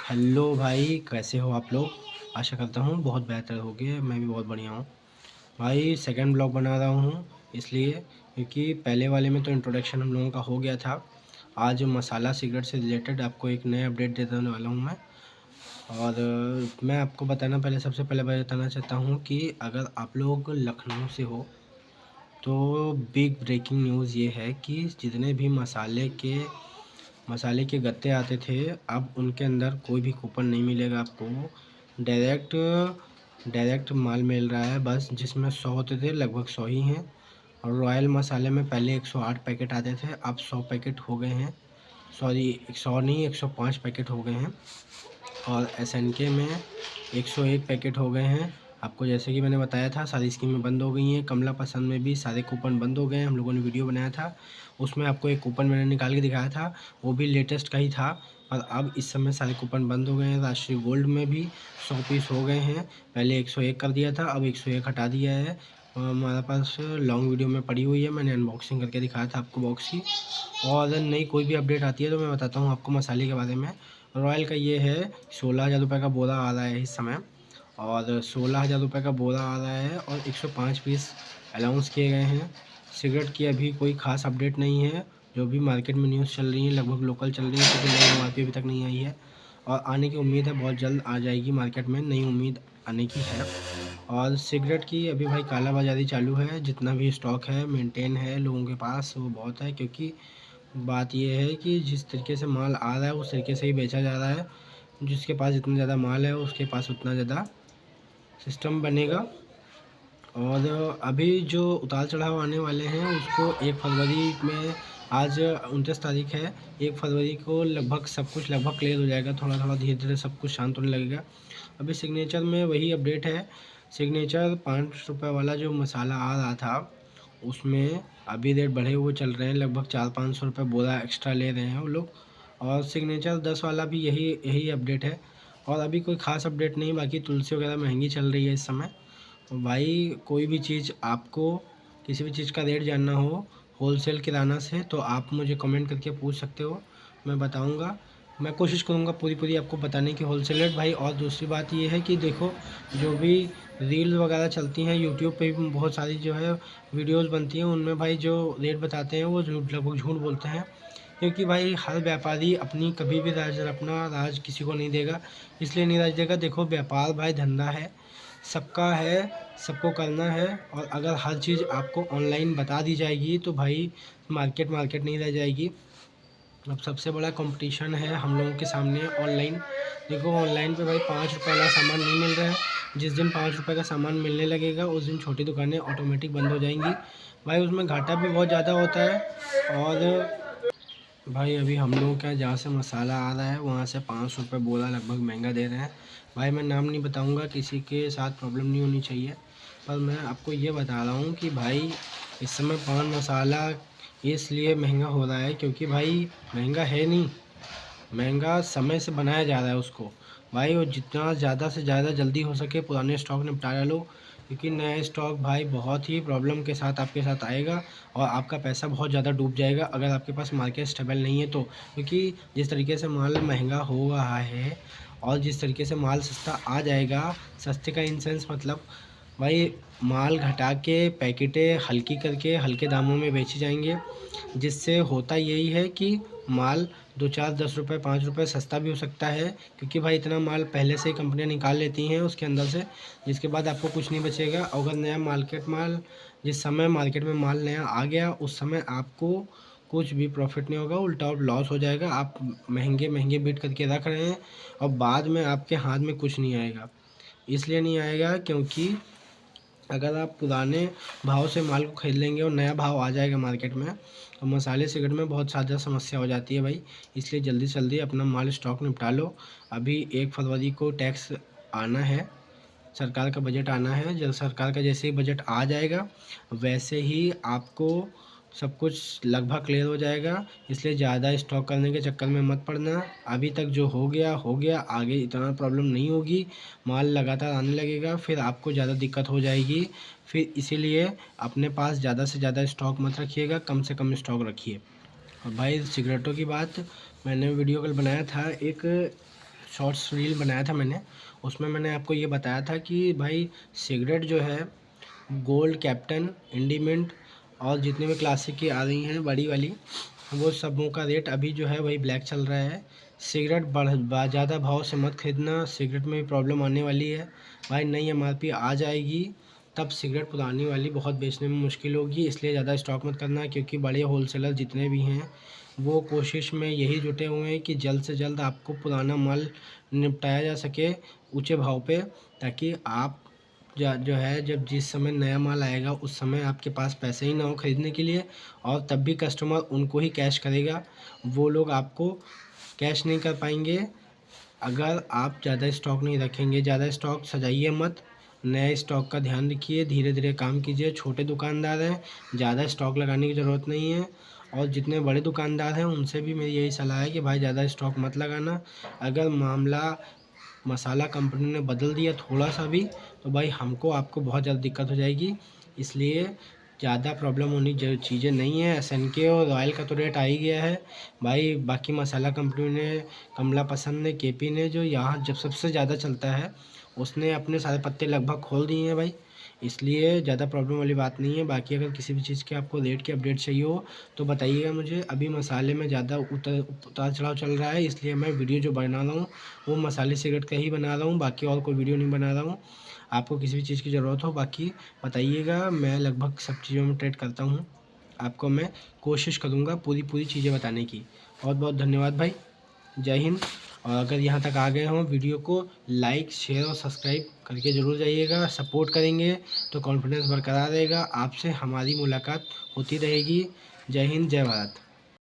Hello भाई, कैसे हो आप लोग। आशा करता हूँ बहुत बेहतर होगे। मैं भी बहुत बढ़िया हूँ भाई। सेकंड ब्लॉग बना रहा हूँ इसलिए क्योंकि पहले वाले में तो इंट्रोडक्शन हम लोगों का हो गया था। आज मसाला सिगरेट से रिलेटेड आपको एक नया अपडेट दे देने वाला हूँ मैं। और मैं आपको बताना पहले सबसे पहले बताना चाहता हूँ कि अगर आप लोग लखनऊ से हो तो बिग ब्रेकिंग न्यूज़ ये है कि जितने भी मसाले के गत्ते आते थे, अब उनके अंदर कोई भी कूपन नहीं मिलेगा आपको। डायरेक्ट डायरेक्ट माल मिल रहा है बस। जिसमें 100 होते थे, लगभग 100 ही हैं। और रॉयल मसाले में पहले 108 पैकेट आते थे, अब 100 पैकेट हो गए हैं। सॉरी, 100 नहीं, 105 पैकेट हो गए हैं। और एसएनके में 101 पैकेट हो गए हैं। आपको जैसे कि मैंने बताया था, सारी स्कीमें बंद हो गई हैं। कमला पसंद में भी सारे कूपन बंद हो गए हैं। हम लोगों ने वीडियो बनाया था, उसमें आपको एक कूपन मैंने निकाल के दिखाया था, वो भी लेटेस्ट का ही था। पर अब इस समय सारे कूपन बंद हो गए हैं। राष्ट्रीय गोल्ड में भी 100 पीस हो गए हैं। पहले 101 कर दिया था, अब 101 हटा दिया है। हमारे पास लॉन्ग वीडियो में पड़ी हुई है, मैंने अनबॉक्सिंग करके दिखाया था आपको बॉक्स की। और अगर नई कोई भी अपडेट आती है तो मैं बताता हूँ आपको मसाले के बारे में। रॉयल का ये है, 16,000 रुपये का बोरा आ रहा है इस समय। और 16,000 रुपये का बोरा आ रहा है और 105 पीस अनाउंस किए गए हैं। सिगरेट की अभी कोई ख़ास अपडेट नहीं है। जो भी मार्केट में न्यूज़ चल रही है लगभग लोकल चल रही है, क्योंकि नई एमआरपी अभी तक नहीं आई है। और आने की उम्मीद है, बहुत जल्द आ जाएगी मार्केट में, नई उम्मीद आने की है। और सिगरेट की अभी भाई काला बाज़ारी चालू है। जितना भी स्टॉक है मेंटेन है लोगों के पास, वो बहुत है। क्योंकि बात ये है कि जिस तरीके से माल आ रहा है उस तरीके से ही बेचा जा रहा है। जिसके पास जितना ज़्यादा माल है उसके पास उतना ज़्यादा सिस्टम बनेगा। और अभी जो उतार चढ़ाव आने वाले हैं उसको 1 फरवरी में, आज 29 तारीख है, 1 फरवरी को लगभग सब कुछ लगभग क्लियर हो जाएगा। थोड़ा थोड़ा धीरे धीरे सब कुछ शांत होने लगेगा। अभी सिग्नेचर में वही अपडेट है। सिग्नेचर 5 रुपये वाला जो मसाला आ रहा था उसमें अभी रेट बढ़े हुए चल रहे हैं, लगभग 400-500 रुपये बोरा एक्स्ट्रा ले रहे हैं वो लोग। और सिग्नेचर 10 वाला भी यही यही अपडेट है। और अभी कोई ख़ास अपडेट नहीं, बाकी तुलसी वगैरह महंगी चल रही है इस समय। तो भाई कोई भी चीज़ आपको, किसी भी चीज़ का रेट जानना हो होलसेल किराना से, तो आप मुझे कमेंट करके पूछ सकते हो, मैं बताऊंगा। मैं कोशिश करूंगा पूरी पूरी आपको बताने की होलसेल रेट भाई। और दूसरी बात ये है कि देखो, जो भी रील वगैरह चलती हैं यूट्यूब पे भी बहुत सारी जो है वीडियोस बनती हैं, उनमें भाई जो रेट बताते हैं वो लगभग झूठ बोलते हैं। क्योंकि भाई हर व्यापारी अपनी कभी भी अपना राज किसी को नहीं देगा। इसलिए नहीं राज देगा, देखो व्यापार भाई धंधा है, सबका है, सबको करना है। और अगर हर चीज़ आपको ऑनलाइन बता दी जाएगी तो भाई मार्केट मार्केट नहीं रह जाएगी। अब सबसे बड़ा कंपटीशन है हम लोगों के सामने ऑनलाइन। देखो ऑनलाइन पे भाई 5 रुपये वाला सामान नहीं मिल रहा है। जिस दिन 5 रुपये का सामान मिलने लगेगा उस दिन छोटी दुकानें ऑटोमेटिक बंद हो जाएंगी भाई। उसमें घाटा भी बहुत ज़्यादा होता है। और भाई अभी हम लोग क्या, जहाँ से मसाला आ रहा है वहाँ से 500 रुपये बोरा लगभग महंगा दे रहे हैं भाई। मैं नाम नहीं बताऊँगा, किसी के साथ प्रॉब्लम नहीं होनी चाहिए। पर मैं आपको ये बता रहा हूँ कि भाई इस समय पान मसाला इसलिए महंगा हो रहा है क्योंकि भाई महंगा है नहीं, महंगा समय से बनाया जा रहा है उसको भाई। और जितना ज़्यादा से ज़्यादा जल्दी हो सके पुराने स्टॉक निपटा लो, क्योंकि नया स्टॉक भाई बहुत ही प्रॉब्लम के साथ आपके साथ आएगा। और आपका पैसा बहुत ज़्यादा डूब जाएगा अगर आपके पास मार्केट स्टेबल नहीं है तो। क्योंकि जिस तरीके से माल महंगा हो रहा है और जिस तरीके से माल सस्ता आ जाएगा, सस्ते का इन सेंस मतलब भाई माल घटा के पैकेटें हल्की करके हल्के दामों में बेचे जाएंगे। जिससे होता यही है कि माल 2-4 10 रुपये 5 रुपये सस्ता भी हो सकता है। क्योंकि भाई इतना माल पहले से ही कंपनियां निकाल लेती हैं उसके अंदर से, जिसके बाद आपको कुछ नहीं बचेगा। अगर नया माल जिस समय मार्केट में माल नया आ गया उस समय आपको कुछ भी प्रॉफिट नहीं होगा, उल्टा और लॉस हो जाएगा। आप महंगे महंगे बिड करके रख रहे हैं और बाद में आपके हाथ में कुछ नहीं आएगा। इसलिए नहीं आएगा क्योंकि अगर आप पुराने भाव से माल को ख़रीद लेंगे और नया भाव आ जाएगा मार्केट में, तो मसाले सिगरेट में बहुत ज़्यादा समस्या हो जाती है भाई। इसलिए जल्दी से जल्दी अपना माल स्टॉक निपटा लो। अभी 1 फरवरी को टैक्स आना है, सरकार का बजट आना है। जब सरकार का जैसे ही बजट आ जाएगा वैसे ही आपको सब कुछ लगभग क्लियर हो जाएगा। इसलिए ज़्यादा स्टॉक करने के चक्कर में मत पड़ना। अभी तक जो हो गया, आगे इतना प्रॉब्लम नहीं होगी। माल लगातार आने लगेगा, फिर आपको ज़्यादा दिक्कत हो जाएगी। फिर इसीलिए अपने पास ज़्यादा से ज़्यादा स्टॉक मत रखिएगा, कम से कम स्टॉक रखिए। और भाई सिगरेटों की बात, मैंने वीडियो कल बनाया था एक शॉर्ट्स रील बनाया था मैंने, उसमें मैंने आपको ये बताया था कि भाई सिगरेट जो है गोल्ड, कैप्टन, इंडिमेंट और जितने भी क्लासिक की आ रही हैं बड़ी वाली, वो सबों का रेट अभी जो है वही ब्लैक चल रहा है। सिगरेट ज़्यादा भाव से मत खरीदना, सिगरेट में भी प्रॉब्लम आने वाली है भाई। नई एमआरपी आ जाएगी तब सिगरेट पुरानी वाली बहुत बेचने में मुश्किल होगी, इसलिए ज़्यादा स्टॉक मत करना, क्योंकि बड़े होलसेलर जितने भी हैं वो कोशिश में यही जुटे हुए हैं कि जल्द से जल्द आपको पुराना माल निपटाया जा सके ऊँचे भाव पे, ताकि आप जो है जब जिस समय नया माल आएगा उस समय आपके पास पैसे ही ना हो खरीदने के लिए, और तब भी कस्टमर उनको ही कैश करेगा, वो लोग आपको कैश नहीं कर पाएंगे। अगर आप ज़्यादा स्टॉक नहीं रखेंगे, ज़्यादा स्टॉक सजाइए मत, नए स्टॉक का ध्यान रखिए, धीरे धीरे काम कीजिए। छोटे दुकानदार हैं, ज़्यादा स्टॉक लगाने की ज़रूरत नहीं है, और जितने बड़े दुकानदार हैं उनसे भी मेरी यही सलाह है कि भाई ज़्यादा स्टॉक मत लगाना। अगर मामला मसाला कंपनी ने बदल दिया थोड़ा सा भी, तो भाई हमको आपको बहुत ज़्यादा दिक्कत हो जाएगी। इसलिए ज़्यादा प्रॉब्लम होनी जो चीज़ें नहीं है। एसएनके और रॉयल का तो रेट आ ही गया है भाई, बाकी मसाला कंपनी ने, कमला पसंद ने, केपी ने, जो यहाँ जब सबसे ज़्यादा चलता है, उसने अपने सारे पत्ते लगभग खोल दिए हैं भाई, इसलिए ज़्यादा प्रॉब्लम वाली बात नहीं है। बाकी अगर किसी भी चीज़ की आपको रेट की अपडेट चाहिए हो तो बताइएगा मुझे। अभी मसाले में ज़्यादा उतार चढ़ाव चल रहा है, इसलिए मैं वीडियो जो बना रहा हूँ वो मसाले सिगरेट का ही बना रहा हूँ, बाकी और कोई वीडियो नहीं बना रहा हूँ। आपको किसी भी चीज़ की ज़रूरत हो बाकी बताइएगा, मैं लगभग सब चीज़ों में ट्रेड करता हूँ, आपको मैं कोशिश करूँगा पूरी चीज़ें बताने की। बहुत बहुत धन्यवाद भाई, जय हिंद। और अगर यहाँ तक आ गए हों वीडियो को लाइक, शेयर और सब्सक्राइब करके ज़रूर जाइएगा, सपोर्ट करेंगे तो कॉन्फिडेंस बरकरार रहेगा, आपसे हमारी मुलाकात होती रहेगी। जय हिंद, जय भारत।